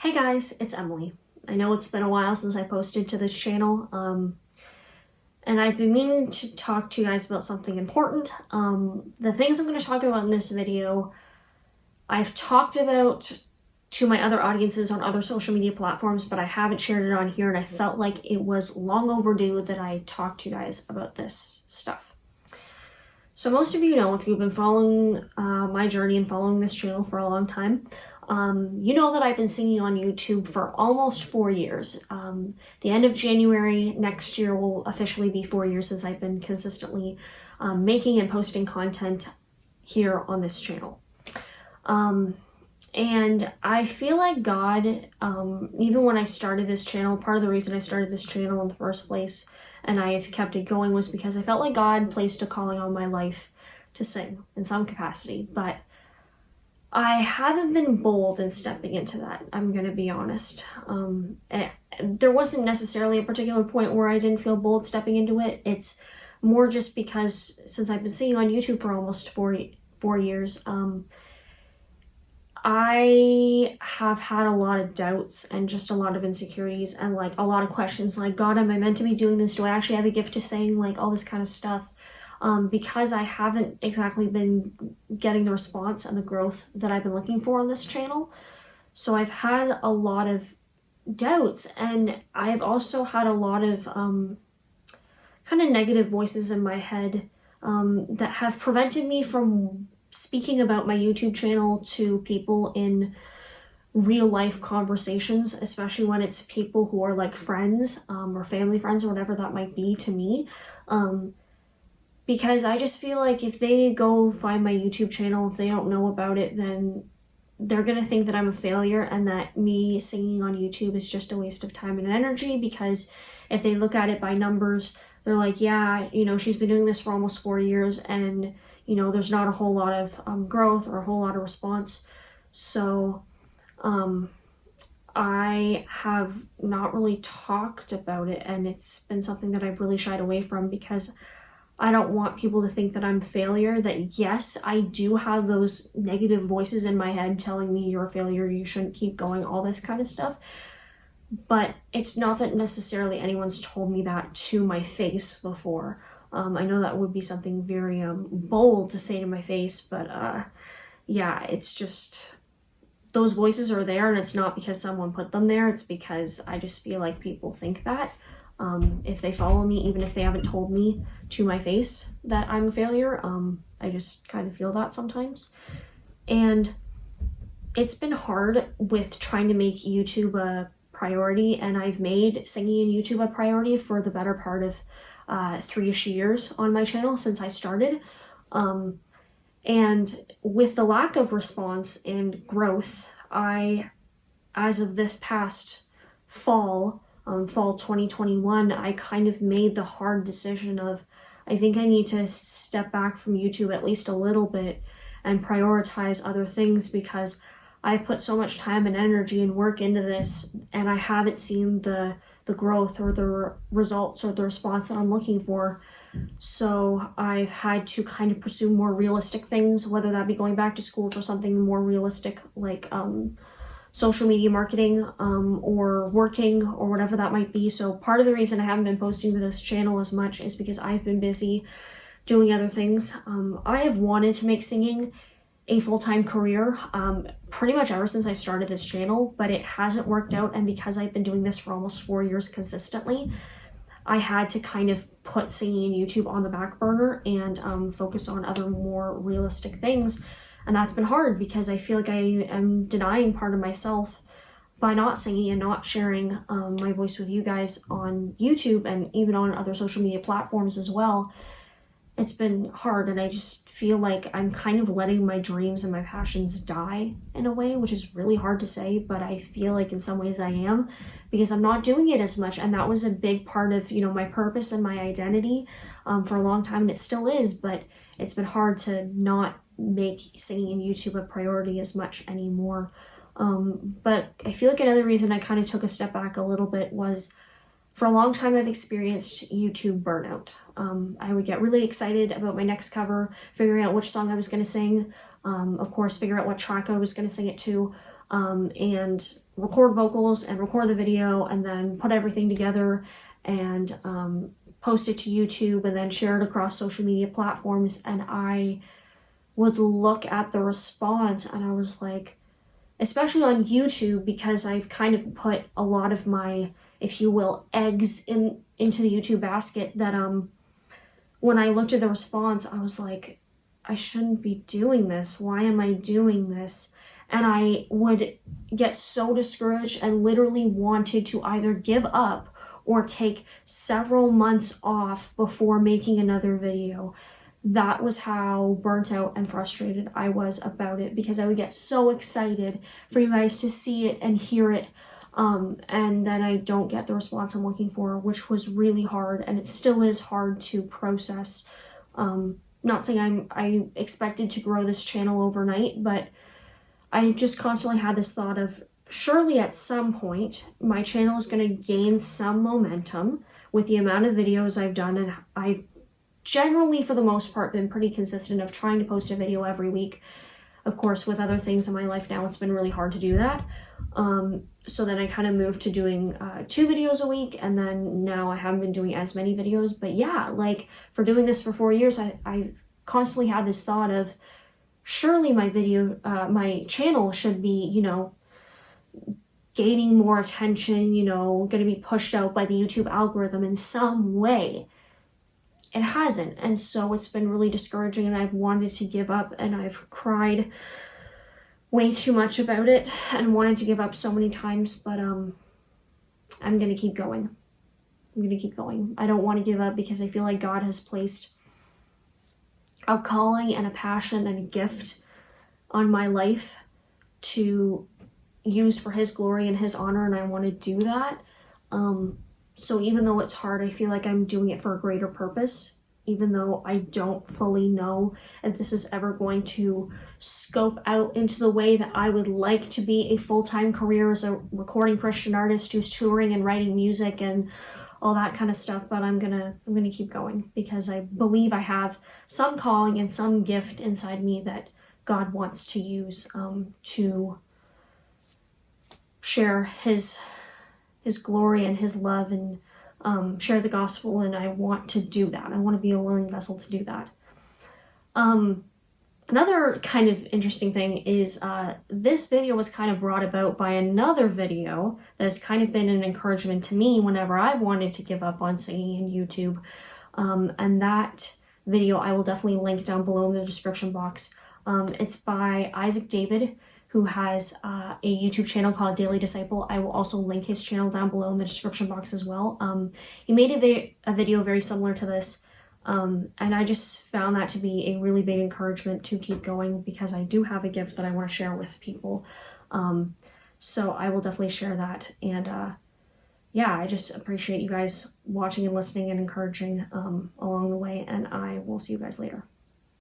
Hey guys, it's Emily. I know it's been a while since I posted to this channel, and I've been meaning to talk to you guys about something important. The things I'm going to talk about in this video, I've talked about to my other audiences on other social media platforms, but I haven't shared it on here, and I felt like it was long overdue that I talk to you guys about this stuff. So most of you know, if you've been following my journey and following this channel for a long time, you know that I've been singing on YouTube for almost 4 years. The end of January next year will officially be 4 years since I've been consistently making and posting content here on this channel. And I feel like God, even when I started this channel, part of the reason I started this channel in the first place and I've kept it going was because I felt like God placed a calling on my life to sing in some capacity, but I haven't been bold in stepping into that, I'm going to be honest. There wasn't necessarily a particular point where I didn't feel bold stepping into it. It's more just because since I've been singing on YouTube for almost four years, I have had a lot of doubts and just a lot of insecurities and like a lot of questions like, God, am I meant to be doing this? Do I actually have a gift to sing? Like all this kind of stuff. Because I haven't exactly been getting the response and the growth that I've been looking for on this channel. So I've had a lot of doubts, and I've also had a lot of kind of negative voices in my head that have prevented me from speaking about my YouTube channel to people in real life conversations, especially when it's people who are like friends or family friends or whatever that might be to me. Because I just feel like if they go find my YouTube channel, if they don't know about it, then they're going to think that I'm a failure and that me singing on YouTube is just a waste of time and energy, because if they look at it by numbers, they're like, yeah, you know, she's been doing this for almost 4 years and, you know, there's not a whole lot of growth or a whole lot of response. So I have not really talked about it, and it's been something that I've really shied away from because I don't want people to think that I'm a failure, that yes, I do have those negative voices in my head telling me you're a failure, you shouldn't keep going, all this kind of stuff. But it's not that necessarily anyone's told me that to my face before. I know that would be something very bold to say to my face, but yeah, it's just those voices are there, and it's not because someone put them there, it's because I just feel like people think that. If they follow me, even if they haven't told me to my face that I'm a failure, I just kind of feel that sometimes. And it's been hard with trying to make YouTube a priority, and I've made singing in YouTube a priority for the better part of 3-ish years on my channel since I started. And with the lack of response and growth, as of this past fall 2021, I kind of made the hard decision of, I think I need to step back from YouTube at least a little bit and prioritize other things, because I put so much time and energy and work into this and I haven't seen the growth or the results or the response that I'm looking for. So I've had to kind of pursue more realistic things, whether that be going back to school for something more realistic like social media marketing or working or whatever that might be. So part of the reason I haven't been posting to this channel as much is because I've been busy doing other things. I have wanted to make singing a full-time career pretty much ever since I started this channel, but it hasn't worked out, and because I've been doing this for almost 4 years consistently, I had to kind of put singing and YouTube on the back burner and focus on other more realistic things. And that's been hard because I feel like I am denying part of myself by not singing and not sharing my voice with you guys on YouTube and even on other social media platforms as well. It's been hard, and I just feel like I'm kind of letting my dreams and my passions die in a way, which is really hard to say, but I feel like in some ways I am, because I'm not doing it as much. And that was a big part of, you know, my purpose and my identity for a long time, and it still is, but it's been hard to not make singing in YouTube a priority as much anymore. But I feel like another reason I kind of took a step back a little bit was, for a long time I've experienced YouTube burnout. I would get really excited about my next cover, figuring out which song I was going to sing, of course figure out what track I was going to sing it to, and record vocals and record the video and then put everything together and post it to YouTube and then share it across social media platforms. And I would look at the response and I was like, especially on YouTube, because I've kind of put a lot of my, if you will, eggs into the YouTube basket, that when I looked at the response, I was like, I shouldn't be doing this. Why am I doing this? And I would get so discouraged and literally wanted to either give up or take several months off before making another video. That was how burnt out and frustrated I was about it, because I would get so excited for you guys to see it and hear it, and then I don't get the response I'm looking for, which was really hard, and it still is hard to process. Not saying I expected to grow this channel overnight, but I just constantly had this thought of, surely at some point my channel is going to gain some momentum with the amount of videos I've done, and I've generally, for the most part, been pretty consistent of trying to post a video every week. Of course, with other things in my life now, it's been really hard to do that. So then I kind of moved to doing 2 videos a week, and then now I haven't been doing as many videos. But yeah, like, for doing this for 4 years, I've constantly had this thought of, surely my channel should be, you know, gaining more attention, you know, going to be pushed out by the YouTube algorithm in some way. It hasn't, and so it's been really discouraging, and I've wanted to give up, and I've cried way too much about it and wanted to give up so many times, but I'm gonna keep going. I don't want to give up, because I feel like God has placed a calling and a passion and a gift on my life to use for His glory and His honor, and I want to do that. So even though it's hard, I feel like I'm doing it for a greater purpose, even though I don't fully know if this is ever going to scope out into the way that I would like to be a full-time career as a recording Christian artist who's touring and writing music and all that kind of stuff. But I'm gonna keep going, because I believe I have some calling and some gift inside me that God wants to use to share His glory and His love, and share the gospel, and I want to do that. I want to be a willing vessel to do that. Another kind of interesting thing is this video was kind of brought about by another video that has kind of been an encouragement to me whenever I've wanted to give up on singing in YouTube. And that video I will definitely link down below in the description box. It's by Isaac David, who has a YouTube channel called Daily Disciple. I will also link his channel down below in the description box as well. He made a video very similar to this, and I just found that to be a really big encouragement to keep going, because I do have a gift that I want to share with people. So I will definitely share that. And yeah, I just appreciate you guys watching and listening and encouraging along the way, and I will see you guys later.